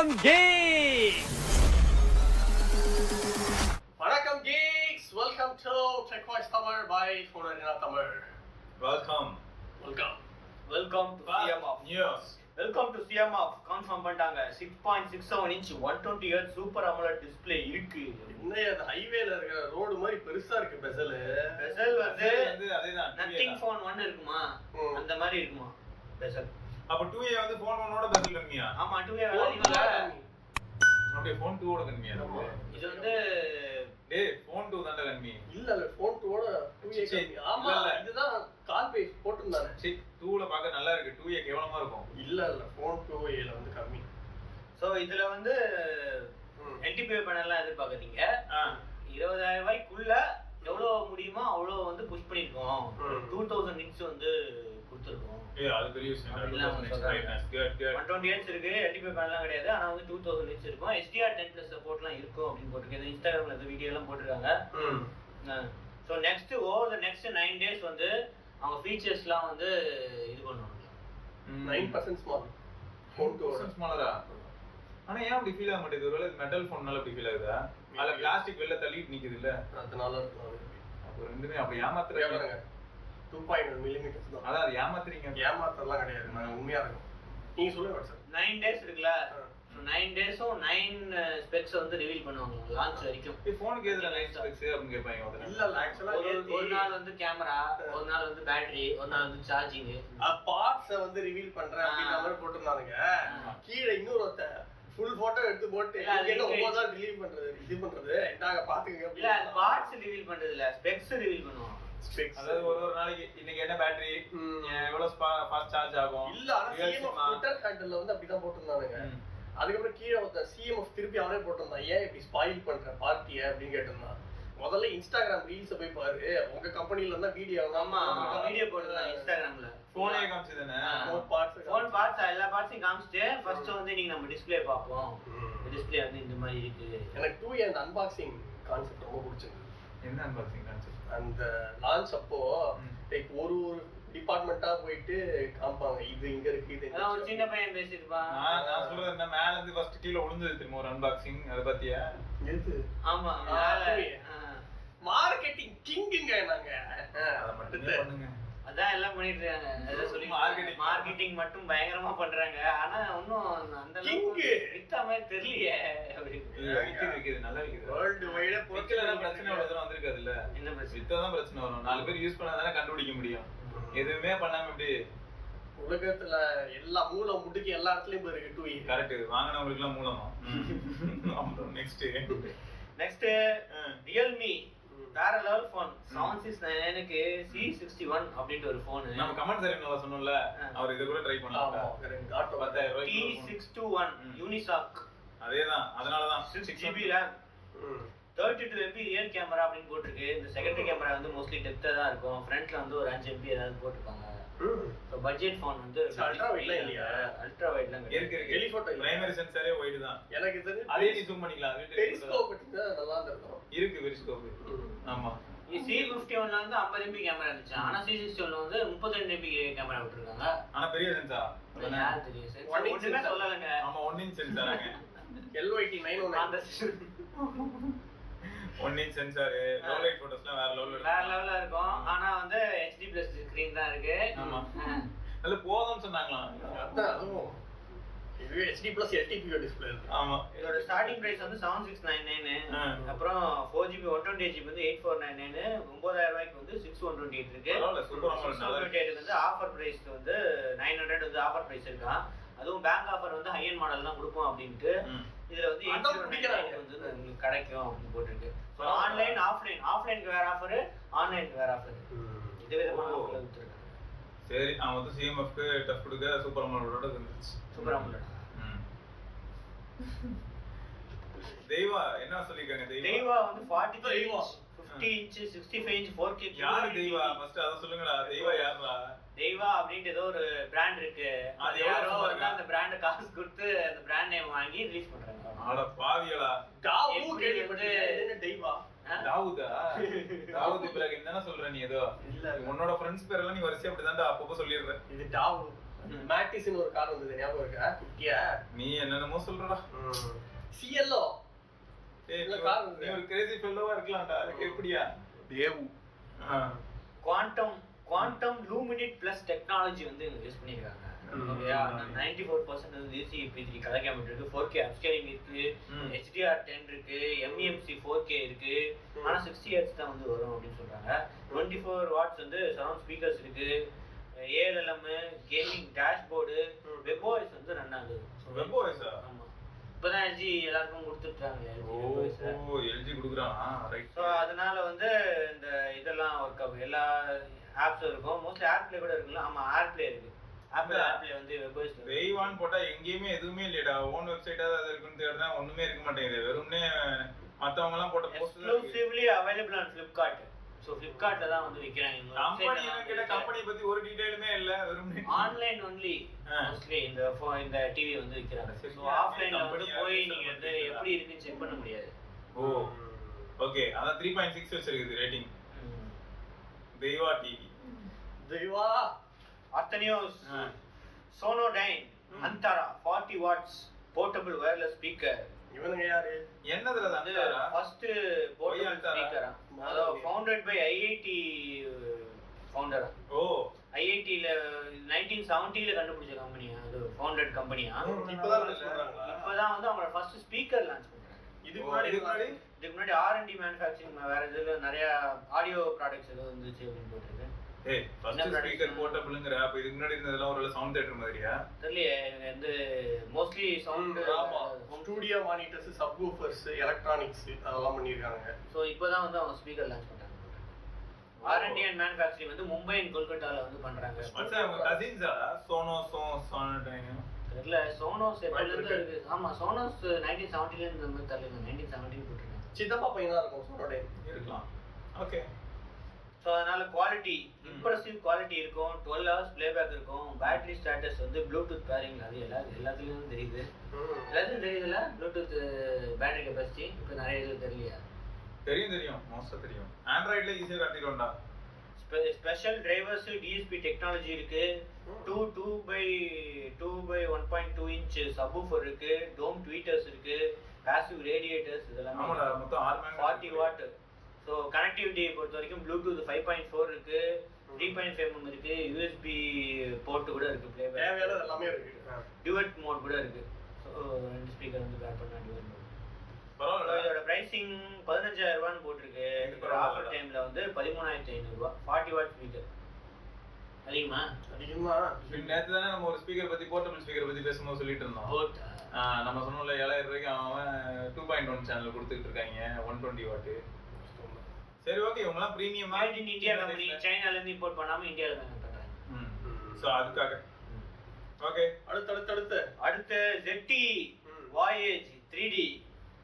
வணக்கம் geeks. வணக்கம் geeks. Welcome to TechWise Tamil by Phonarina Tamil. Welcome Welcome. Welcome to CMOF. news. Welcome to CMOF. Confirm பண்ணிட்டாங்க 6.67 inch 120 Hz super AMOLED display இருக்கு. என்ன அது ஹைவேல இருக்கிற ரோடு மாதிரி பெருசா இருக்கு பெசல். பெசல் வந்து அதேதான் நத்திங் ஃபோன் 1 இருக்குமா அந்த மாதிரி இருக்குமா பெசல். அப்ப 2A வந்து phone 1 ஓட பெசல் கம்மியா? ஆமா 2A வேற அப்படியே phone 2 ஓட கம்மியா இருக்கு. இது வந்து டேய் phone 2 தான்டா கம்மி. இல்ல phone 2 ஓட 2A கம்மி. ஆமா இதுதான் கால் பேஸ் போட்டுருந்தானே. சரி 2ல பார்க்க நல்லா இருக்கு. 2A கேவலமா இருக்கும். இல்ல phone 2A ல வந்து கம்மி. சோ இதுல வந்து NTPA பேனல்லாம் எதிர்பார்க்கறீங்க. 20000 ரூபாய்க்குள்ள எவ்வளவு முடியுமோ அவ்வளவு வந்து புஷ் பண்ணிருக்கோம். 2000 nits வந்து கொடுத்துருக்கோம். அது பெரிய விஷயம். 120 Hz இருக்கு. NTPA பேனல்லாம் கிடையாது. ஆனா வந்து 2000 nits இருக்கும். HDR10+ சப்போர்ட்லாம் இருக்கும் அப்படின்னு போட்டுருக்கு. இன்ஸ்டாகிராம்ல இந்த வீடியோ எல்லாம் போட்டுருக்காங்க. So next over the next 9 days வந்து அவங்க ஃபீச்சர்ஸ்லாம் வந்து இது பண்ணுவாங்க. 9% ஸ்மால். phone 2 ஓட ஸ்மாலரா. ஆனா ஏன் அப்படி ஃபீல் ஆக மாட்டேங்குது? ஒருவேளை மெட்டல் ஃபோன்னால அப்படி ஃபீல் ஆகுதா? அல்ல பிளாஸ்டிக் வெளில தள்ளிட்டு நிக்குது இல்ல? அதனால இருக்கும். அப்ப ரெண்டுமே அப்ப ஏமாத்துறாங்க. 2.1 மில்லிமீட்டர்ஸ் தான். அதான் ஏமாத்துறீங்க. ஏமாத்தலாம் கிடையாது. நான் உண்மையா இருக்கும். நீங்க சொல்லுங்க சார். 9 days இருக்குல. சோ 9 daysம் 9 ஸ்பெக்ஸ் வந்து ரிவீல் பண்ணுவாங்க லான்ச் வரைக்கும். இந்த ஃபோனுக்கு எதுல நைட் ஸ்பெக்ஸ் அப்படின்னு கேட்பாங்க உடனே. இல்ல ஆக்சுவலா ஒரு நாள் வந்து கேமரா, ஒரு நாள் வந்து பேட்டரி, ஒரு நாள் வந்து சார்ஜிங். பார்ட்ஸ வந்து ரிவீல் பண்றேன் அப்படின்ற மாதிரி போட்டுருந்தானுங்க. கீழ இன்னொரு ஃபுல் போட்டோ எடுத்து போட்டு என்ன 9 நாள் டிலீட் பண்றது இது பண்றது என்னாக பாத்துக்கங்க. இல்ல அது பார்ட்ஸ் ரிவீல் பண்றது இல்ல, ஸ்பெக்ஸ் ரிவீல் பண்ணுவாங்க. ஸ்பெக்ஸ் அதாவது ஒரு நாளைக்கு இன்னைக்கு என்ன பேட்டரி எவ்வளவு ஃபாஸ்ட் சார்ஜ் ஆகும். இல்ல ஆனா சிஎம்எஃப் ட்விட்டர் ஹேண்டில்ல வந்து அப்படிதான் போட்டுருந்தானுங்க. அதுக்கப்புறம் கீழே ஒருத்த சிஎம்எஃப் திருப்பி அவனே போட்டிருந்தான். ஏன் இப்படி ஸ்பாயில் பண்ற பார்ட்டியை அப்படின்னு கேட்டிருந்தான். முதல்ல இன்ஸ்டாகிராம் ரீல்ஸ போய் பாரு. உங்க கம்பெனில இருந்தா வீடியோ ஆமா வீடியோ போட்டுதான் இன்ஸ்டாகிராம்ல. போனே காமிச்சதுனே ஃபோன் பார்ட்ஸ் எல்லா பார்ட்ஸையும் காமிச்சிட்டு ஃபர்ஸ்ட் வந்து இன்னைக்கு நம்ம டிஸ்ப்ளே பார்ப்போம். டிஸ்ப்ளே வந்து இந்த மாதிரி இருக்கு. எனக்கு 2A அந்த அன்பாக்சிங் கான்செப்ட் ரொம்ப பிடிச்சிருக்கு. என்ன அன்பாக்சிங் கான்செப்ட்? அந்த லான்ச் அப்போ லைக் ஒரு டிபார்ட்மெண்டா போயிட்டு காமிப்பாங்க. இது இங்க இருக்கு இது. அதான் ஒரு சின்ன பையன் பேசிருப்பான். நான் சொல்றது என்ன மேல இருந்து ஃபர்ஸ்ட் கீழ விழுந்தது தெரியுமா ஒரு அன்பாக்சிங். அத பத்தியா? எது? ஆமா மார்க்கெட்டிங் கிங்குங்க நாங்க. அத மட்டும் பண்ணுங்க. அதான் எல்லாம் பண்ணிட்டு இருக்காங்க. அத சொல்லி மார்க்கெட்டிங் மட்டும் பயங்கரமா பண்றாங்க. ஆனா இன்னும் அந்த அளவுக்கு வித்த மாதிரி தெரியலையே. விக்குது நல்லா விக்குது. வேர்ல்ட் வைடா பொறுக்கல பிரச்சனை அவ்வளவு தூரம் வந்திருக்காது இல்ல. என்ன பிரச்சனை? வித்ததான் பிரச்சனை வரும். 4 பேர் யூஸ் பண்ணாதானே கண்டுபிடிக்க முடியும். எதுவுமே பண்ணாம எப்படி உலகத்துல எல்லா மூல முடுக்கி எல்லா இடத்துலயும் போய் இருக்கு 2A. கரெக்ட். வாங்குனவங்களுக்கு எல்லாம் மூலமா. அப்புறம் நெக்ஸ்ட் Realme வேற லெவல் ஃபோன் 769க்கு C61 அப்படின்ற ஒரு ஃபோன். நம்ம கமெண்ட் செக்ஷன்ல நல்லா சொன்னோம்ல. அவர் இத கூட ட்ரை பண்ணலாம். ஆமா கரெக்ட். ஆட்டோ 10000 ரூபாய்க்கு T621 யூனிசாக். அதேதான். அதனால தான் 6GB RAM 32 MP real camera அப்படின்னு போட்டுருக்கு. இந்த செகண்டரி கேமரா வந்து மோஸ்ட்லி டெப்தா தான் இருக்கும். ஃப்ரண்ட்ல வந்து ஒரு 5 MP ஏதாவது போட்டுருப்பாங்க. சோ பட்ஜெட் ஃபோன் வந்து அல்ட்ரா வைட்ல இல்லையா? அல்ட்ரா வைட்லாம் இருக்கு. டெலிஃபோட்டோ பிரைமரி சென்சாரே வைட் தான். எனக்கு தெரிஞ்சு அதே நீ ஜூம் பண்ணிக்கலாம். பெரிஸ்கோப் கிட்ட நல்லா இருக்கும். இருக்கு பெரிஸ்கோப். ஆமா. C51ல வந்து 50 MP கேமரா இருந்துச்சு. ஆனா C61ல வந்து 32 MP கேமரா விட்டுருக்காங்க. ஆனா பெரிய சென்சார். யார் தெரியும் சார்? ஒண்ணுமே சொல்லலங்க. ஆமா 1 inch சென்சாராங்க. LYT 919 1 inch sensor. Low light போட்டோஸ்லாம் வேற லெவல்ல இருக்கும். ஆனா வந்து HD+ ஸ்கிரீன் தான் இருக்கு. ஆமா. அது போதும்னு சொன்னாங்களா? அதான் அதுவும் இதுவே HD+ LTPO டிஸ்ப்ளே இருக்கு. ஆமா. இதோட ஸ்டார்டிங் பிரைஸ் வந்து 7699. அப்புறம் 4GB 128GB வந்து 8499. 9000 ரூபாய்க்கு வந்து 6128 இருக்கு. பரவாயில்லை சூப்பரா இருக்கு. 628 வந்து ஆஃபர் பிரைஸ் வந்து 900 வந்து ஆஃபர் பிரைஸ் இருக்கா. அதுவும் பேங்க் ஆஃபர் வந்து ஹை எண்ட் மாடல் தான் கொடுப்போம் அப்படின்ட்டு இதுல வந்து 899 வந்து உங்களுக்கு கிடைக்கும் அப்படின்னு போட்டுருக்கு. ஸோ ஆன்லைன் ஆஃப்லைனுக்கு வேற ஆஃபர், ஆன்லைனுக்கு வேற ஆஃபர். இது விதமான ஆஃபர்ல கொடுத்துருக்காங்க. சரி அவன் வந்து சிஎம்எஃப்க்கு டஃப் கொடுக்க சூப்பர் அமௌலோட இருந்துச்சு. சூப்பர் அமௌலோட. தெய்வா என்ன சொல்லிருக்காங்க? தெய்வா வந்து 43 inch 50 inch 65 inch 4K. யாரு தெய்வா? ஃபர்ஸ்ட் அத சொல்லுங்கடா. தெய்வா யாரா? தெய்வா அப்படின்ட்டு ஏதோ ஒரு பிராண்ட் இருக்கு. அது யாரோ வந்து அந்த பிராண்ட் காசு கொடுத்து அந்த பிராண்ட் நேம் வாங்கி ரிலீஸ் பண்றாங்க. ஆட பாவியலா. டாவு கேள்விப்பட்டேன். என்ன தெய்வா? தாவூதா? தாவூத் இப்ராஹிம் தான சொல்ற நீ ஏதோ? இல்ல உன்னோட ஃப்ரெண்ட்ஸ் பேர் எல்லாம் நீ வரிசையா அப்படிதான்டா அப்பப்போ சொல்லிடுற. இது டாவு. மேட்டிஸ்னு ஒரு கார் வந்தது ஞாபகம் இருக்கா குட்டியா? நீ என்னென்னமோ சொல்றடா. சிஎல்ஓ கார் நீ ஒரு கிரேசி ஃபெல்லோவா இருக்கலாம்டா. எப்படியா தேவ் குவாண்டம் லூமினிட் பிளஸ் டெக்னாலஜி வந்து யூஸ் பண்ணிருக்காங்க. 94% வந்து CP3 கலர் கேமரா இருக்கு, 4K அப்ஸ்கேலிங் இருக்கு, HDR10 இருக்கு, MEMC 4K இருக்கு. ஆனா 60 Hz தான் வந்து வரும் அப்படின்னு சொல்றாங்க. 24 வாட்ஸ் வந்து சரவுண்ட் ஸ்பீக்கர்ஸ் இருக்கு, ALM, கேமிங் டேஷ்போர்டு, வெப்ஓஎஸ் வந்து ரன் ஆகுது. வெப்ஓஎஸ் ஆமா, இப்பதான் LG எல்லாருக்கும் கொடுத்துட்டாங்க. LG கொடுக்குறானா? ரைட். ஸோ அதனால வந்து இந்த இதெல்லாம் ஒர்க் ஆகும், எல்லா ஆப்ஸும் இருக்கும். மோஸ்ட்லி ஏர்ப்ளே கூட இருக்குல்ல. ஆமா, ஏர்ப்ளே இருக்கு. ஆப்ளே வந்து வெப்ஓஎஸ் வெய்வான் போட்டா எங்கேயுமே எதுவுமே இல்லடா. ஓன் வெப்சைட்டா அது இருக்குன்னு தேடுனா ஒண்ணுமே இருக்க மாட்டேங்குது. வெறும்னே மத்தவங்க எல்லாம் போட்ட post exclusively available on Flipkart. So Flipkartல தான் வந்து விக்கிறாங்க. கம்பெனி கிட்ட கம்பெனி பத்தி ஒரு டீடைலுமே இல்ல, வெறும்னே ஆன்லைன் ஒன்லி. மோஸ்ட்லி இந்த டிவி வந்து விக்கிறாங்க. சோ ஆஃப்லைன்ல வந்து போய் நீங்க வந்து எப்படி இருக்குன்னு செக் பண்ண முடியாது. Oh okay. அத 3.6 வச்சிருக்குது ரேட்டிங். தெய்வா டிவி. தெய்வா அர்த்தனியோஸ் Sonodyne Antara 40 watts portable wireless speaker. இவனுங்க யாரு? என்னதுல வந்து ஃபர்ஸ்ட் போர்ட்டபிள் ஸ்பீக்கரா? அது ஃபவுண்டட் பை IIT ஃபவுண்டரா? ஓ, IIT ல 1970 ல கண்டுபிடிச்ச கம்பெனியா அது? ஃபவுண்டட் கம்பெனியா? இப்பதான் லான்ச் பண்றாங்களா? இப்பதான் வந்து அவங்க ஃபர்ஸ்ட் ஸ்பீக்கர் லான்ச் பண்றாங்க. இதுக்கு முன்னாடி R&D மேனுஃபேக்சரிங் வேற இதுல நிறைய ஆடியோ ப்ராடக்ட்ஸ் ஏதோ வந்துச்சு அப்படின்னு போட்டுருக்கு. ஏய், ஃபர்ஸ்ட் ஸ்பீக்கர் போர்ட்டபிள்ங்கற. அப்ப இதுக்கு முன்னாடி இருந்ததெல்லாம் ஒரு சவுண்ட் தியேட்டர் மாதிரியா? தெரியல. வந்து mostly sound studio monitors, subwoofers, electronics அதெல்லாம் பண்ணிருக்காங்க. சோ இப்போதான் வந்து அவங்க ஸ்பீக்கர் லான்ச் பண்றாங்க. R&D and manufacturing வந்து மும்பை and கொல்கத்தால வந்து பண்றாங்க. மச்சான் அவங்க கசின்ஸா? சோனோடைன் தெரியல. சோனோஸ் எப்பல இருந்து இருக்கு? ஆமா, சோனோஸ் 1970 ல இருந்து வந்து தெரியல. 1970 போட்டுருக்காங்க. சித்தப்பா பையனா இருக்கும் சோனோடைன் இருக்கலாம். ஓகே. ஸோ அதனால குவாலிட்டி, இம்ப்ரெசிவ் குவாலிட்டி இருக்கும். 12 hours பிளேபேக் இருக்கும். பேட்டரி ஸ்டேட்டஸ் வந்து ப்ளூடூத் பேரிங். அது எல்லாத்துலேயும் தெரியுது. எல்லாத்துலையும் தெரியுதுல்ல ப்ளூடூத் பேட்டரி கெப்பாசிட்டி. இப்போ நிறைய இது தெரியலையா? தெரியும் மோஸ்டா தெரியும். ஆண்ட்ராய்ட்ல ஈஸியா காட்டிடும்டா. ஸ்பெஷல் டிரைவர்ஸ் DSP டெக்னாலஜி இருக்கு. 2x1.2 இன்ச் சப்வூஃபர் இருக்கு. டோம் ட்வீட்டர்ஸ் இருக்கு. பாசிவ் ரேடியேட்டர்ஸ் இதெல்லாம். ஆமாடா, மொத்தம் 40 வாட். ஸோ கனெக்டிவிட்டி பொறுத்த வரைக்கும் ப்ளூடூத் 5.4 இருக்கு, 3.5 mm இருக்கு, USB போர்ட் கூட இருக்கு, பிளேபேக் தேவையான எல்லாமே இருக்கு. டுவெட் மோட் கூட இருக்கு. ஸோ 2 ஸ்பீக்கர் வந்து பேர் பண்ணா டுவெட் மோட். பரவாயில்ல. இதோட பிரைசிங் 15000 ரூபான்னு போட்டிருக்கு. ஆஃபர் டைம்ல வந்து 13500 ரூபாய். 40 வாட் ஸ்பீக்கர். அதிகமா நேத்து தானே நம்ம ஒரு ஸ்பீக்கர் பத்தி, போர்ட்டபிள் ஸ்பீக்கர் பத்தி பேசும்போது சொல்லிட்டு இருந்தோம். நம்ம சொன்னோம்ல 7000 ரூபாய்க்கு அவன் 2.1 சேனல் கொடுத்துட்டு இருக்காங்க 120 வாட். சரி, ஓகே. இவங்கலாம் பிரீமியமா மேட் இன் இந்தியா கம்பெனி, சைனால இருந்து இம்போர்ட் பண்ணாம இந்தியால தான் பண்றாங்க. சோ அதுக்காக. ஓகே. அடுத்து ZTE Voyage 3D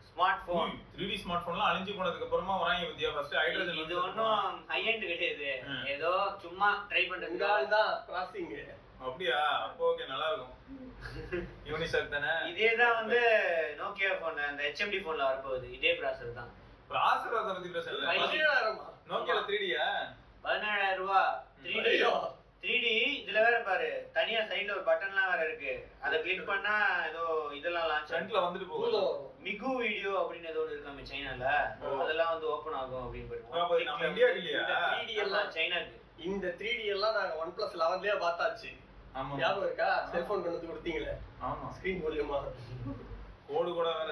smart phone. 3D smart போன்லாம் அழிஞ்சு போனதுக்கு அப்புறமா வராங்க வித்யா. First hydrogen. இது ஒண்ணும் ஹை எண்ட் கிடையாது. ஏதோ சும்மா ட்ரை பண்றதுக்கு தான் கிராசிங். அப்படியா? அப்போ ஓகே, நல்லா இருக்கும். யூனிசெக் தானே? இதேதான் வந்து நோக்கியா போன் அந்த HMD போன்ல வரப்போகுது. இதே ப்ராசஸர் தான். ப்ராசஸர் அத பத்தி பேசல. 17000 நோக்கியால 3Dயா? 17000 ரூபாய். 3D இதுல வேற பாரு, தனியா சைடுல ஒரு பட்டன்லாம் வேற இருக்கு. அத கிளிக் பண்ணா ஏதோ இதெல்லாம் லான்ச் ஃப்ரண்ட்ல வந்துட்டு போகுது. மிகு வீடியோ அப்படின்னு ஏதோ ஒன்னு இருக்காமே சைனால. அதெல்லாம் வந்து ஓபன் ஆகும் அப்படின்னு போடுவோம். அப்ப நம்ம இந்தியாக்கு இல்லையா? 3D எல்லாம் சைனாக்கு. இந்த 3D எல்லாம் நாங்க OnePlus 11லயே பார்த்தாச்சு. ஆமா, ஞாபகம் இருக்கா? செல்போன் கொண்டு வந்து கொடுத்தீங்களே. ஆமா, ஸ்கிரீன் மூலமா கோடு கூட வேற.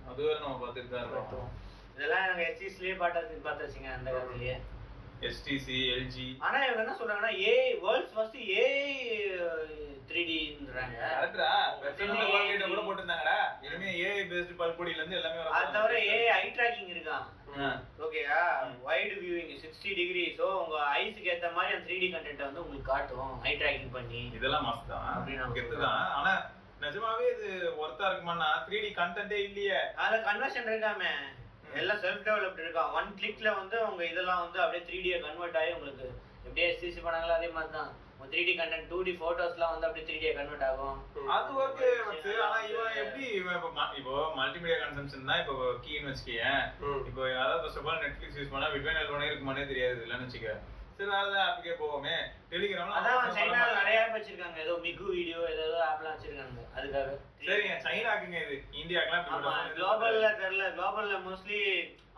அது வேற நம்ம பார்த்துட்டு தான் இருக்கோம். இதெல்லாம் நாங்க HTCலயே பார்த்தாச்சுங்க அந்த காலத்துலயே. HTC, LG. ஆனா இவங்க என்ன சொல்றாங்கன்னா AI வேர்ல்ட்ஸ் ஃபர்ஸ்ட் AI 3Dன்றாங்க. கரெக்ட்டா? வெர்ஷன்ல மார்க்கெட்ல கூட போட்டுட்டாங்கடா. இனிமே AI பேஸ்ட் பல்பொடில இருந்து எல்லாமே வர. அது தவிர AI ஐ ட்ராக்கிங் இருக்கான். ஓகேயா? White viewing 60 degree. சோ உங்க ஐஸ்க்கு ஏத்த மாதிரி அந்த 3D கண்டென்ட் வந்து உங்களுக்கு காட்டும் ஐ ட்ராக்கிங் பண்ணி. இதெல்லாம் மஸ்ட் தான். கெத்துதான். ஆனா நிஜமாவே இது வர்த்தா இருக்குமானா? 3D கண்டென்ட்டே இல்லையே. அதுல கன்வர்ஷன் இருக்காமே. எல்லாம் செல்ஃப் டெவலப்ட் இருக்கான். 1 கிளிக்ல வந்து உங்க இதெல்லாம் வந்து அப்படியே 3D கன்வர்ட் ஆகி உங்களுக்கு எப்படியே SCC பண்ணாங்களோ அதே மாதிரி தான் 3D கண்டென்ட் 2D போட்டோஸ்லாம் வந்து அப்படியே 3D கன்வர்ட் ஆகும். அது ஓகே வந்து. ஆனா இவன் எப்படி இப்போ மல்டிமீடியா கன்சம்ஷன் தான் இப்போ கீன்னு வச்சுக்கேன். இப்போ யாராவது first of all Netflix use பண்ணா விட்வேனல் பண்ணே இருக்குமானே தெரியாது இல்லன்னு வச்சுக்க. சரி வேற ஏதாவது ஆப்புக்கே போவோமே. டெலிகிராம்ல அதான் சைனால நிறைய ஆப் வச்சிருக்காங்க, ஏதோ மிகு வீடியோ ஏதோ ஆப்லாம் வச்சிருக்காங்க அதுக்காக. சரிங்க, சைனாக்குங்க இது, இந்தியாக்குலாம் ஆமா குளோபல்ல தெரியல. குளோபல்ல மோஸ்ட்லி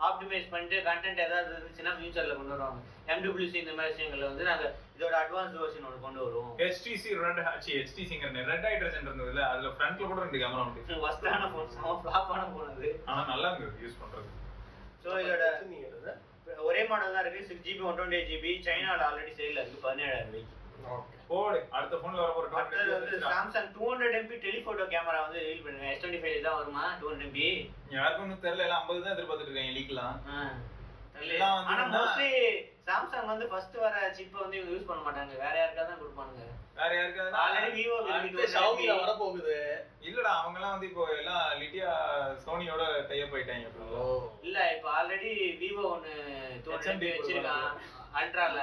ஆப்டிமைஸ் பண்ணிட்டு கண்டென்ட் ஏதாவது இருந்துச்சுன்னா ஃபியூச்சர்ல கொண்டு வருவாங்க. MWC இந்த மாதிரி விஷயங்கள்ல வந்து நாங்க இதோட அட்வான்ஸ் வெர்ஷன் ஒன்று கொண்டு வருவோம். HTC ரெட் ஹைட்ரஜன் இருந்ததுல, அதுல ஃப்ரண்ட்ல கூட 2 கேமரா உண்டு. வஸ்டான ஃபோன், செம ஃப்ளாப்பான ஃபோன் அது. ஆனா நல்லா இருக்கு யூஸ் பண்றது. சோ இதோட ஒரே மாடல் தான் இருக்கு, 6GB 128GB. சைனால ஆல்ரெடி சேல்ல இருக்கு 17,000 ரூபாய்க்கு. ஓகே போடு. அடுத்த ஃபோன்ல வர போற அடுத்து வந்து சாம்சங் 200MP டெலிஃபோட்டோ கேமரா வந்து ரிலீஸ் பண்ணுங்க. S25 தான் வருமா 200MP? யாருக்கும் தெரியல, எல்லாம் 50 தான் எதிர்பார்த்துட்டு இருக்காங்க லீக்லாம். ஆனா மோஸ்ட்லி சாம்சங் வந்து ஃபர்ஸ்ட் வர சிப் வந்து இவங்க யூஸ் பண்ண மாட்டாங்க, வேற யாருக்காவது தான் கொடுப்பாங்க. வேற யாருக்காவது ஆல்ரெடி விவோ இருக்கு, Xiaomi-ல வர போகுது. இல்லடா, அவங்க எல்லாம் வந்து இப்போ எல்லாம் லிட்டியா சோனியோட டை அப் ஆயிட்டாங்க இப்போ. இல்ல இப்போ ஆல்ரெடி விவோ ஒன்னு 200MP வச்சிருக்கான் அல்ட்ரால.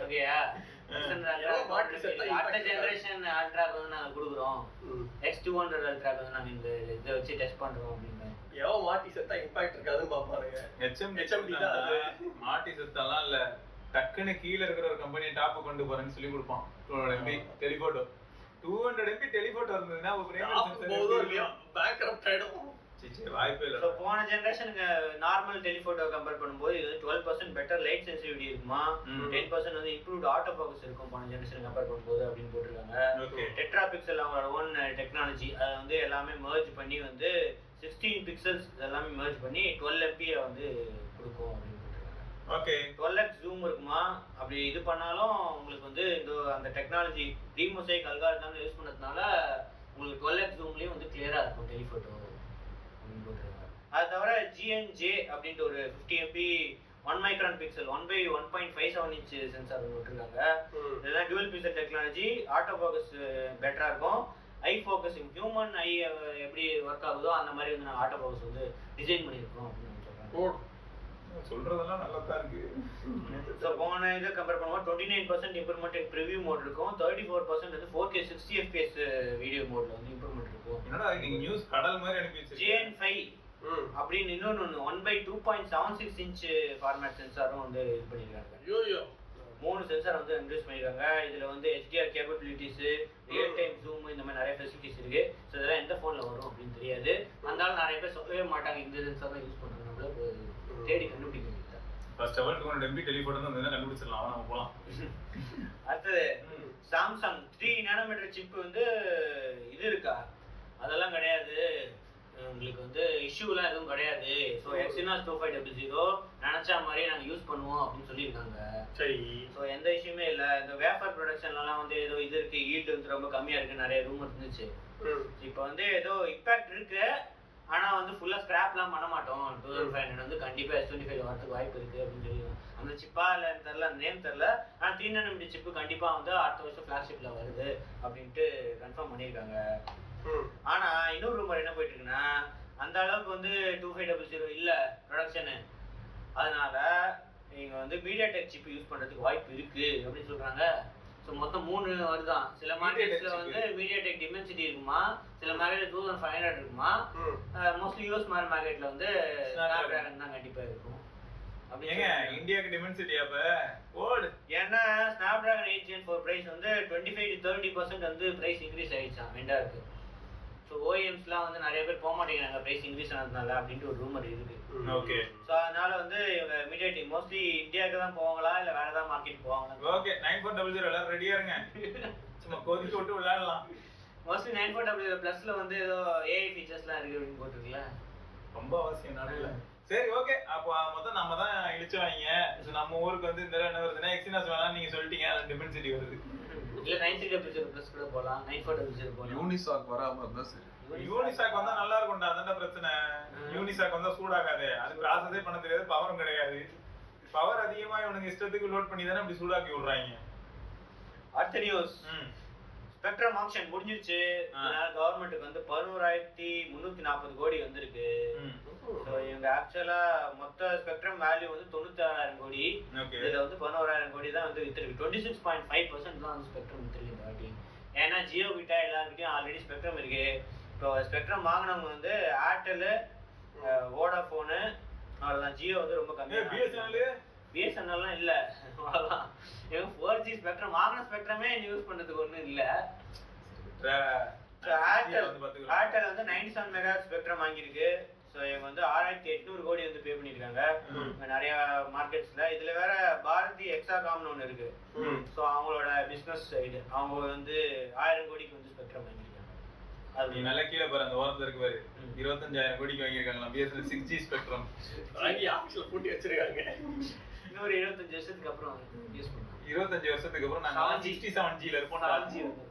ஓகேயா? அடுத்த ஜெனரேஷன் அல்ட்ராக்கு வந்து நாங்க கொடுக்குறோம், X200 அல்ட்ராக்கு வந்து நாங்க இந்த இதை வச்சு டெஸ்ட் பண்றோம் அப்படின்னு. எவ மாட்டி செத்தா இம்பாக்ட் இருக்காதுன்னு பாப்பாருங்க. HMD தான் அது. மாட்டி செத்தாலாம் இல்ல, டக்குன்னு கீழ இருக்கிற ஒரு கம்பெனி டாப் கொண்டு போறேன்னு சொல்லி கொடுப்பான். 200MP டெலிஃபோட்டோ, 200MP டெலிஃபோட்டோ இருந்ததுன்னா ஒரு பேங்க்ரப்ட் ஆயிடும். வாய்ப்பே இல்ல. சோ போன ஜெனரேஷனுக்கு நார்மல் டெலிஃபோட்டோ கம்பேர் பண்ணும்போது இது 12% பெட்டர் லைட் சென்சிட்டிவிட்டி இருக்குமா, 10% வந்து இம்ப்ரூவ்ட் ஆட்டோ ஃபோக்கஸ் இருக்கும் போன ஜெனரேஷன் கம்பேர் பண்ணும்போது அப்படின்னு போட்டுருக்காங்க. டெட்ரா பிக்சல் அவங்களோட ஓன் டெக்னாலஜி, அதை வந்து எல்லாமே மெர்ஜ் பண்ணி வந்து 16 பிக்சல்ஸ் எல்லாமே மெர்ஜ் பண்ணி 12MP வந்து கொடுக்கும் அப்படின்னு போட்டுருக்காங்க. ஓகே 12x ஜூம் இருக்குமா, அப்படி இது பண்ணாலும் உங்களுக்கு வந்து இந்த அந்த டெக்னாலஜி டிமோசைக் அல்காரிதம் யூஸ் பண்ணதுனால உங்களுக்கு 12x ஜூம்லயும் வந்து கிளியரா இருக்கும் டெலிஃபோட்டோ. அது தவிர GNJ அப்படின்ட்டு ஒரு 50MP 1 micron pixel 1/1.57 inch sensor விட்டுருக்காங்க. இதெல்லாம் dual pixel technology, auto focus பெட்டரா இருக்கும், ஐ ஃபோக்கஸிங் ஹியூமன் ஐ எப்படி ஒர்க் ஆகுதோ அந்த மாதிரி வந்து நாங்கள் ஆட்டோ ஃபோக்கஸ் வந்து டிசைன் பண்ணியிருக்கோம் அப்படின்னு சொல்றாங்க. சொல்றதெல்லாம் நல்லா தான் இருக்கு. ஸோ போன இதை கம்பேர் பண்ணும்போது 29% இம்ப்ரூவ்மெண்ட் இன் ப்ரிவியூ மோட் இருக்கும், 34% வந்து 4K 60fps வீடியோ மோட்ல வந்து இம்ப்ரூவ்மெண்ட் இருக்கும். என்னடா நீங்க நியூஸ் கடல் மாதிரி அனுப்பி வச்சிருக்கீங்க. GN5 அப்படின்னு இன்னொன்று 1/2.76 இன்ச் ஃபார்மேட் சென்சாரும் வந்து இது பண்ணியிருக்காங்க. ஐயோ 3 சென்சார் வந்து இன்ட்ரடியூஸ் பண்ணியிருக்காங்க. இதுல வந்து HDR capabilities, real time zoom, இந்த மாதிரி நிறைய ஃபெசிலிட்டிஸ் இருக்கு. ஸோ இதெல்லாம் எந்த ஃபோன்ல வரும் அப்படின்னு தெரியாது. அதனால நிறைய பேர் சொல்லவே மாட்டாங்க இந்த சென்சார் தான் யூஸ் பண்றாங்க, நம்மள தேடி கண்டுபிடிக்க முடியாது. First of all 200MP telephoto வந்து கண்டுபிடிச்சிடலாம், நம்ம போலாம். அடுத்தது சாம்சங் 3 நானோமீட்டர் சிப் வந்து இது இருக்கா, அதெல்லாம் கிடையாது, உங்களுக்கு வந்து இஷ்யூலாம் எதுவும் கிடையாது. ஸோ Exynos 2500 நினைச்சா மாதிரி நாங்கள் யூஸ் பண்ணுவோம் அப்படின்னு சொல்லியிருக்காங்க. சரி. ஸோ எந்த இஷ்யூமே இல்லை. இந்த வேஃபர் ப்ரொடக்ஷன்லாம் வந்து ஏதோ இது இருக்கு, ஈல்டு வந்து ரொம்ப கம்மியாக இருக்கு, நிறைய ரூம் இருந்துச்சு. இப்போ வந்து ஏதோ இம்பாக்ட் இருக்கு, ஆனால் வந்து ஃபுல்லாக ஸ்கிராப்லாம் பண்ண மாட்டோம். 2500 வந்து கண்டிப்பாக S25 வரதுக்கு வாய்ப்பு இருக்கு அப்படின்னு சொல்லிடுவோம். அந்த சிப்பா இல்லைன்னு தெரில, அந்த நேம் தெரில. ஆனால் 3 nm சிப்பு கண்டிப்பாக வந்து அடுத்த வருஷம் ஃப்ளாக்ஷிப்பில் வருது அப்படின்ட்டு கன்ஃபார்ம் பண்ணியிருக்காங்க. ஆனா இன்னொரு ரூமர் என்ன போயிட்டு இருக்குன்னா, அந்த அளவுக்கு வந்து 2500 இல்ல ப்ரொடக்ஷனு, அதனால நீங்க வந்து மீடியாடெக் சிப் யூஸ் பண்றதுக்கு வாய்ப்பு இருக்கு அப்படின்னு சொல்றாங்க. ஸோ மொத்தம் 3 வருதான். சில மார்க்கெட்ஸ்ல வந்து மீடியாடெக் டிமென்சிட்டி இருக்குமா, சில மார்க்கெட்ல 2500 இருக்குமா, மோஸ்ட்லி யூஎஸ் மார்க்கெட்ல வந்து ஸ்னாப்டிராகன் தான் கண்டிப்பா இருக்கும். அப்படிங்க இந்தியாக்கு டிமென்சிட்டி அப்ப ஓடு. ஏன்னா ஸ்னாப்டிராகன் 8 Gen 4 பிரைஸ் வந்து 25-30% வந்து பிரைஸ் இன்க்ரீஸ் ஆயிடுச்சான் வெண்டாருக்கு. ஸோ ஓஎம்ஸ்லாம் வந்து நிறைய பேர் போக மாட்டேங்கிறாங்க பிரைஸ் இன்க்ரீஸ் ஆனதுனால அப்படின்ட்டு ஒரு ரூமர் இருக்கு. ஓகே. ஸோ அதனால வந்து இவங்க மீடியாடெக் மோஸ்ட்லி இந்தியாவுக்கு தான் போவாங்களா இல்லை வேற ஏதாவது மார்க்கெட் போவாங்களா? ஓகே 9400 எல்லாரும் ரெடியா இருங்க, சும்மா கொதிச்சு விட்டு விளையாடலாம். மோஸ்ட்லி 9400 ப்ளஸ்ல வந்து ஏதோ ஏஐ ஃபீச்சர்ஸ்லாம் இருக்கு அப்படின்னு போட்டிருக்கல, ரொம்ப அவசியம் நடுவில். சரி ஓகே, அப்போ மொத்தம் நம்ம தான் இழிச்சுவாங்க. நம்ம ஊருக்கு வந்து இந்த என்ன வருதுன்னா Exynos வேணாம் நீங்க சொல்லிட்டீங்க, அது டிமென்சிட்டி வருது. இல்ல 9300 ப்ளஸ் கூட போலாம், 9400 போலாம். யூனிசாக் வராம இருந்தா சரி. யூனிசாக் வந்தா நல்லா இருக்கும்டா, அதான்டா பிரச்சனை. யூனிசாக் வந்தா சூடாகாது, அது ப்ராசஸே பண்ண தெரியாது, பவரும் கிடையாது. பவர் அதிகமா இவனுக்கு இஷ்டத்துக்கு லோட் பண்ணி தானே அப்படி சூடாக்கி விடுறாங்க. அடுத்த நியூஸ், ஸ்பெக்ட்ரம் ஆக்ஷன் முடிஞ்சிருச்சு. அதனால கவர்மெண்ட்டுக்கு வந்து 11,340 கோடி வந்திருக்கு. ஸோ இவங்க ஆக்சுவலா மொத்த ஸ்பெக்ட்ரம் வேல்யூ வந்து 96,000 கோடி. இதுல வந்து 11,000 கோடி தான் வந்து வித்துருக்கு. 26.5% தான் வந்து ஸ்பெக்ட்ரம் வித்துருக்கு இந்த வாட்டி. ஏன்னா ஜியோ கிட்ட எல்லாருக்கிட்டையும் ஆல்ரெடி ஸ்பெக்ட்ரம் இருக்கு. இப்போ ஸ்பெக்ட்ரம் வாங்கினவங்க வந்து ஏர்டெல், வோடாஃபோனு, அவ்வளோதான். ஜியோ வந்து ரொம்ப கம்மியாக. பிஎஸ்என்எல்லாம் இல்ல அவ்வளவுதான். இவங்க 4G ஸ்பெக்ட்ரம் வாங்கின ஸ்பெக்ட்ரமே யூஸ் பண்றதுக்கு ஒண்ணும் இல்ல. ஏர்டெல் வந்து 97 மெகா ஸ்பெக்ட்ரம் வாங்கியிருக்கு. ஸோ இவங்க வந்து 6800 கோடி வந்து பே பண்ணியிருக்காங்க நிறைய மார்க்கெட்ஸ்ல. இதுல வேற பாரதி எக்ஸாகாம்னு ஒன்று இருக்கு. ஸோ அவங்களோட பிசினஸ் சைடு அவங்க வந்து 1000 கோடிக்கு வந்து ஸ்பெக்ட்ரம் வாங்கியிருக்காங்க. அது நல்லா கீழே பாரு, அந்த ஓரத்துல இருக்கு பாரு, 25000 கோடிக்கு வாங்கியிருக்காங்களா பிஎஸ்என்எல் 6G ஸ்பெக்ட்ரம். வாங்கி ஆஃபீஸ்ல போட்டு வச்சிருக்காங்க. இன்னொரு 25 வருஷத்துக்கு அப்புறம் யூஸ் பண்ணுவாங்க. 25 வருஷத்துக்கு அப்புறம் நாங்க 67Gல இருப்போம்.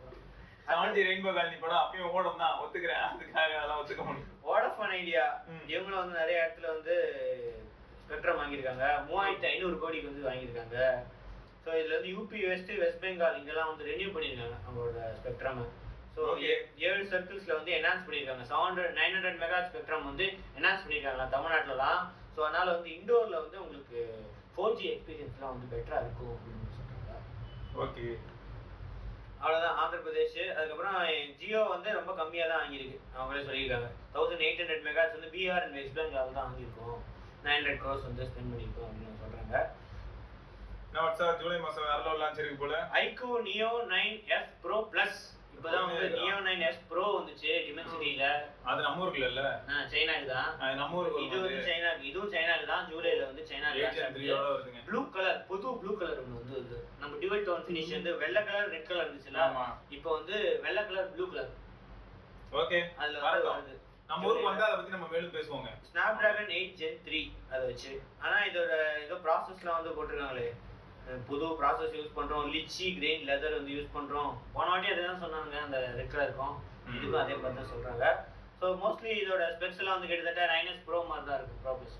7G ரெயின்போ காலனி படம் அப்பயும் ஓடும் தான், ஒத்துக்கிறேன். அதுக்காக அதெல்லாம் ஒத்துக்க முடியும். வோடஃபோன் ஐடியா இவங்களும் வந்து நிறைய இடத்துல வந்து ஸ்பெக்ட்ரம் வாங்கியிருக்காங்க. 3500 கோடிக்கு வந்து வாங்கியிருக்காங்க. ஸோ இதுல வந்து யூபி வெஸ்ட் பெங்கால் இங்கெல்லாம் வந்து ரெனியூ பண்ணியிருக்காங்க அவங்களோட ஸ்பெக்ட்ரம். ஸோ 7 சர்க்கிள்ஸ்ல வந்து என்ஹான்ஸ் பண்ணியிருக்காங்க. 900 மெகா ஸ்பெக்ட்ரம் வந்து என்ஹான்ஸ் பண்ணியிருக்காங்க தமிழ்நாட்டிலலாம். ஸோ அதனால வந்து இண்டோர்ல வந்து உங்களுக்கு 4G எக்ஸ்பீரியன்ஸ்லாம் வந்து பெட்டரா இருக்கும் அப்படின்னு சொல்றாங்க. ஓகே, அவ்வளோதான் ஆந்திர பிரதேஷ். அதுக்கப்புறம் ஜியோ வந்து ரொம்ப கம்மியாக தான் வாங்கியிருக்கு. அவங்களே சொல்லியிருக்காங்க 1800 மெகாஸ் வந்து பீகார் அண்ட் வெஸ்ட் பெங்கால் தான் வாங்கியிருக்கோம். 900 crores வந்து ஸ்பெண்ட் பண்ணியிருக்கோம் அப்படின்னு சொல்கிறாங்க. ஜூலை மாதம் வேற லான்ச் இருக்கு போல. IQOO neo 9S Pro Plus இப்போதான் வந்து நியோ 9S Pro வந்துச்சு டிமென்சிட்டியில. அது நம்ம ஊருக்குல இல்ல, சைனாக்கு தான். நம்ம ஊருக்கு இது வந்து சைனாக்கு, இதுவும் சைனாக்கு தான். ஜூலைல வந்து சைனாக்கு ப்ளூ கலர், புது ப்ளூ கலர் ஒன்று வந்து நம்ம டியூவல் டோன் ஃபினிஷ் வந்து வெள்ளை கலர் ரெட் கலர் இருந்துச்சுல, இப்போ வந்து வெள்ளை கலர் ப்ளூ கலர். ஓகே, அதுல வருது. நம்ம ஊருக்கு வந்தா அதை பத்தி நம்ம மேலும் பேசுவோங்க. ஸ்னாப்டிராகன் 8 Gen 3 அதை வச்சு. ஆனா இதோட ஏதோ ப்ராசஸ்லாம் வந்து போட்டிருக்காங்களே, புது ப்ராசஸ் யூஸ் பண்றோம், லிச்சி கிரெயின் லெதர் வந்து யூஸ் பண்றோம். போன வாட்டி அதே தான் சொன்னாங்க, அந்த ரெட் கலர் இருக்கும். இதுக்கும் அதே மாதிரி தான் சொல்றாங்க. ஸோ மோஸ்ட்லி இதோட ஸ்பெக்ஸ் எல்லாம் வந்து கிட்டத்தட்ட 9S Pro மாதிரி தான் இருக்கும். ப்ராப்ளஸ்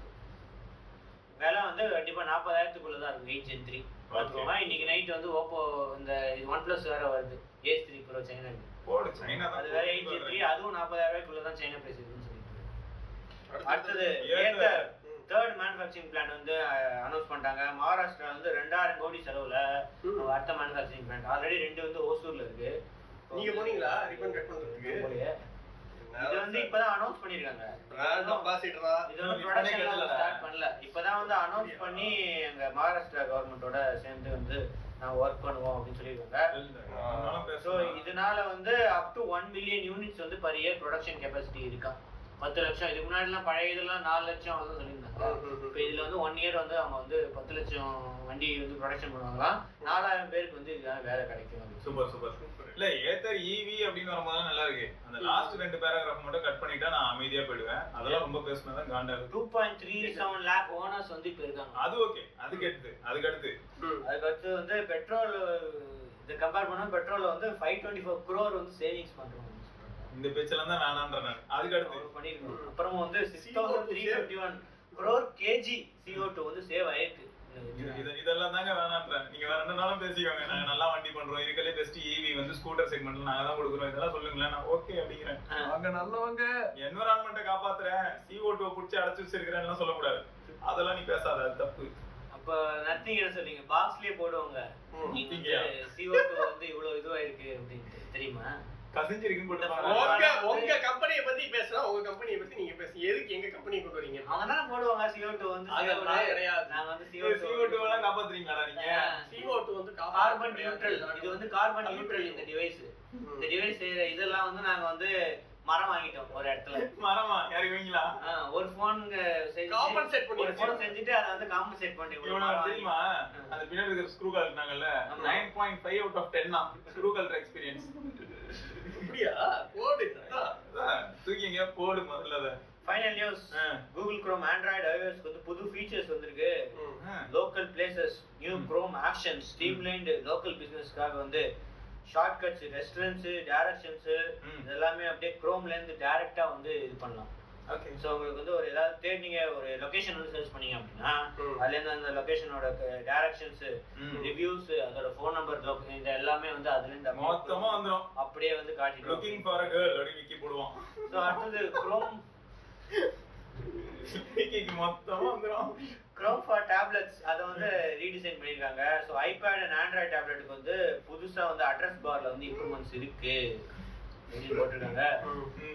விலை வந்து கண்டிப்பா 40,000க்குள்ள தான் இருக்கும். 8 Gen 3 பார்த்துக்கோங்க. இன்னைக்கு நைட் வந்து ஓப்போ இந்த OnePlus வேற வருது, A3 Pro சைனாக்கு போடு. சைனா அது வேற 8 Gen 3, அதுவும் 40,000க்குள்ள தான் சைனா பிரைஸ் இருக்குன்னு சொல்லிட்டு. அடுத்தது ஏத்தர் தேர்ட் மேனுஃபேக்சரிங் பிளான்ட் வந்து அனௌன்ஸ் பண்ணிட்டாங்க. மகாராஷ்டிரா வந்து 2000 கோடி செலவுல அடுத்த மேனுஃபேக்சரிங் பிளான்ட். ஆல்ரெடி 2 வந்து ஓசூர்ல இருக்கு. நீங்க போனீங்களா ரிப்பன் கட் பண்றதுக்கு? இது வந்து இப்பதான் அனௌன்ஸ் பண்ணிருக்காங்க. பிராண்ட் அம்பாசிடரா இது வந்து ப்ரொடக்ஷன் ஸ்டார்ட் பண்ணல. இப்பதான் வந்து அனௌன்ஸ் பண்ணி எங்க மகாராஷ்டிரா கவர்மெண்டோட சேர்ந்து வந்து நான் ஒர்க் பண்ணுவோம் அப்படின்னு சொல்லியிருக்காங்க. ஸோ இதனால வந்து அப் டு 1 மில்லியன் யூனிட்ஸ் வந்து பர் இயர் ப்ரொடக்ஷன் கெப்பாசிட்டி இருக்கா. 10 லட்சம். இதுக்கு முன்னாடிலாம் பழைய இதெல்லாம் 4 லட்சம் வந்து சொல்லியிருந்தாங்க. இப்போ இதுல வந்து 1 இயர் வந்து அவங்க வந்து 10 லட்சம் வண்டி வந்து ப்ரொடக்ஷன் பண்ணுவாங்களாம். 4000 பேருக்கு வந்து இதுக்கான வேலை கிடைக்கும். Super super. இல்ல ஏத்தர் ஈவி அப்படின்னு வரும்போது நல்லா இருக்கு. அந்த லாஸ்ட் 2 பேராகிராஃப் மட்டும் கட் பண்ணிட்டா நான் அமைதியா போயிடுவேன். அதெல்லாம் ரொம்ப பேசினதா காண்டா இருக்கு. 2.37 lakh ஓனர்ஸ் வந்து இப்ப இருக்காங்க. அது ஓகே. அதுக்கு அடுத்து வந்து பெட்ரோல் இத கம்பேர் பண்ணா பெட்ரோல்ல வந்து 524 crore வந்து சேவிங்ஸ் பண்றோம். இந்த பேச்செல்லாம் தான் வேணாம்ன்ற நான். அதுக்கு அடுத்து பண்ணிருக்கோம். அப்புறம் வந்து 6351 crore kg CO2 வந்து சேவ் ஆயிருக்கு. இதெல்லாம் தாங்க வேணாம்ன்றேன். நீங்க வேற என்ன நாளும் பேசிக்கோங்க. நாங்க நல்லா வண்டி பண்றோம், இருக்கலே பெஸ்ட் ஈவி வந்து ஸ்கூட்டர் செக்மெண்ட்ல நாங்க தான் கொடுக்குறோம், இதெல்லாம் சொல்லுங்களேன். நான் ஓகே அப்படிங்கிறேன். நாங்க நல்லவங்க, என்விரான்மெண்ட்டை காப்பாத்துறேன், CO2 புடிச்சு அடைச்சு வச்சிருக்கிறேன்னு சொல்லக்கூடாது. அதெல்லாம் நீ பேசாத, அது தப்பு. அப்ப நத்திங் என்ன சொல்றீங்க? பாக்ஸ்லயே போடுவாங்க CO2 வந்து இவ்வளவு இதுவா இருக்கு அப்படின்னு தெரியுமா? கசிஞ்சிருக்குன்னு போட்டுப்பாங்க. உங்க கம்பெனியை பத்தி பேசுறா, உங்க கம்பெனியை பத்தி நீங்க பேசுங்க. எதுக்கு எங்க கம்பெனியை கொண்டு வரீங்க? அவங்க தான போடுவாங்க CO2 வந்து. அதெல்லாம் கிடையாது. நாங்க வந்து CO2 எல்லாம் காப்பாத்துறீங்களாடா நீங்க? CO2 வந்து கார்பன் நியூட்ரல். இது வந்து கார்பன் நியூட்ரல் இந்த டிவைஸ். இந்த டிவைஸ் இதெல்லாம் வந்து நாங்க வந்து மரம் வாங்கிட்டோம் ஒரு இடத்துல. மரமா யாருவீங்களா? ஒரு போன் காம்பன்சேட் பண்ணி ஒரு போன் செஞ்சுட்டு அதை வந்து காம்பன்சேட் பண்ணி தெரியுமா? அந்த பின்னாடி இருக்கிற ஸ்க்ரூ கால் இருந்தாங்கல்ல, 9.5 out of 10 தான் ஸ்க்ரூ கால் எக்ஸ்பீரியன்ஸ். அப்படியா? போடு தூக்கிங்க, போடு முதல்ல. அத final news. Google Chrome Android iOS வந்து புது ஃபீச்சர்ஸ் வந்திருக்கு. Local places, new Chrome actions, streamlined local பிசினஸ்க்காக வந்து ஷார்ட்கட்ஸ், ரெஸ்டாரன்ட்ஸ், டைரக்ஷன்ஸ் இதெல்லாமே அப்படியே Chromeல இருந்து டைரக்ட்டா வந்து இது பண்ணலாம். ஓகே. சோ உங்களுக்கு வந்து ஒரு ஏதாவது தேடிங்க, ஒரு லொகேஷன் வந்து சர்ச் பண்ணீங்க அப்படின்னா அதுல இருந்து அந்த லொகேஷனோட டைரக்ஷன்ஸ், ரிவ்யூஸ், அதோட ஃபோன் நம்பர், இந்த எல்லாமே வந்து அதுல இருந்து மொத்தமா வந்துரும். அப்படியே வந்து காட்டிடும். லுக்கிங் ஃபார் a girl அப்படி விக்கி போடுவோம். சோ அடுத்து Chrome விக்கிக்கு மொத்தமா வந்துரும். Chrome for tablets அத வந்து ரீடிசைன் பண்ணிருக்காங்க. சோ iPad and Android tabletக்கு வந்து புதுசா வந்து அட்ரஸ் பார்ல வந்து இம்ப்ரூவ்மென்ட்ஸ் இருக்கு. அப்படின்னு போட்டிருக்காங்க.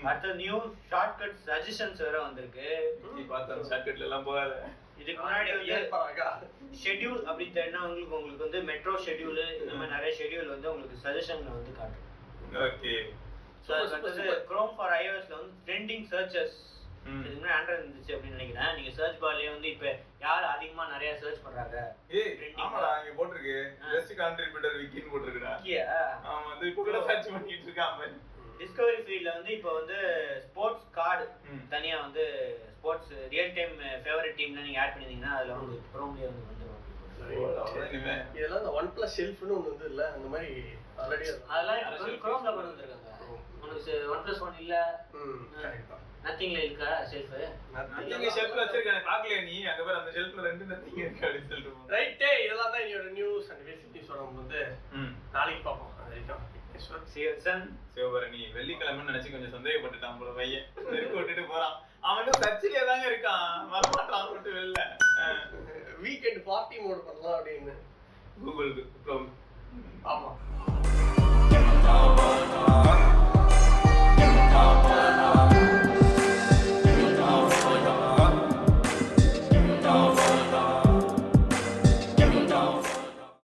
அடுத்த நியூ ஷார்ட்கட் சஜஷன்ஸ் வேற வந்திருக்கு. நீ பார்த்தா ஷார்ட்கட்ல எல்லாம் போகாத. இதுக்கு முன்னாடி வந்து ஷெட்யூல் அப்படி தேடினா உங்களுக்கு வந்து மெட்ரோ ஷெட்யூல் இந்த மாதிரி நிறைய ஷெட்யூல் வந்து உங்களுக்கு சஜஷன்ல வந்து காட்டும். ஓகே. ஸோ Chrome for iOSல வந்து ட்ரெண்டிங் சர்ச்சஸ் இதுக்கு முன்னாடி ஆண்ட்ராய்டு இருந்துச்சு அப்படின்னு நினைக்கிறேன். நீங்க சர்ச் பார்லயே வந்து இப்ப யார் அதிகமா நிறைய சர்ச் பண்றாங்க. ஆமாடா இங்க போட்டுருக்கு பெஸ்ட் கான்ட்ரிபியூட்டர் விக்கின்னு போட்டுருக்குடா. அவன் வந்து இப்போ கூட சர்ச் பண்ணிட்டு இருக்கான். டிஸ்கவரி ஃபீல்ட்ல வந்து இப்போ வந்து ஸ்போர்ட்ஸ் கார்டு தனியா வந்து ஸ்போர்ட்ஸ் ரியல் டைம் ஃபேவரட் டீம்ல நீங்க ஆட் பண்ணிருந்தீங்கன்னா அதுல வந்து Chromeலயே வந்து வந்துரும். இதெல்லாம் அந்த OnePlus ஷெல்ஃப்னு ஒன்னு வந்து இல்ல அந்த மாதிரி ஆல்ரெடி அதெல்லாம் Chromeல கொண்டு வந்திருக்காங்க. உங்களுக்கு OnePlus 1 இல்ல நதிங்ல இருக்கா ஷெல்ஃப்? நதிங்க ஷெல்ஃப்ல வச்சிருக்கானே பாக்கலையா நீ? அங்க பாரு அந்த ஷெல்ஃப்ல ரெண்டு நதிங் இருக்கு அப்படி சொல்லிட்டு. ரைட். இதெல்லாம் தான் என்னோட நியூஸ் அண்ட் பேசிக் சொல்றோம் வந்து நாளைக்கு பாப்போம். அது வரைக்கும் சிவபரணி வெள்ளிக்கிழமைன்னு நினைச்சு கொஞ்சம் சந்தேகப்பட்டுட்டான் போல பையன். நெருக்கு விட்டுட்டு போறான். அவனும் சர்ச்சிலே தாங்க இருக்கான். வரமாட்டான் மட்டும் வெளில. வீக்கெண்ட் பார்ட்டி மோட் பண்ணலாம் அப்படின்னு கூகுளுக்கு. ஆமா.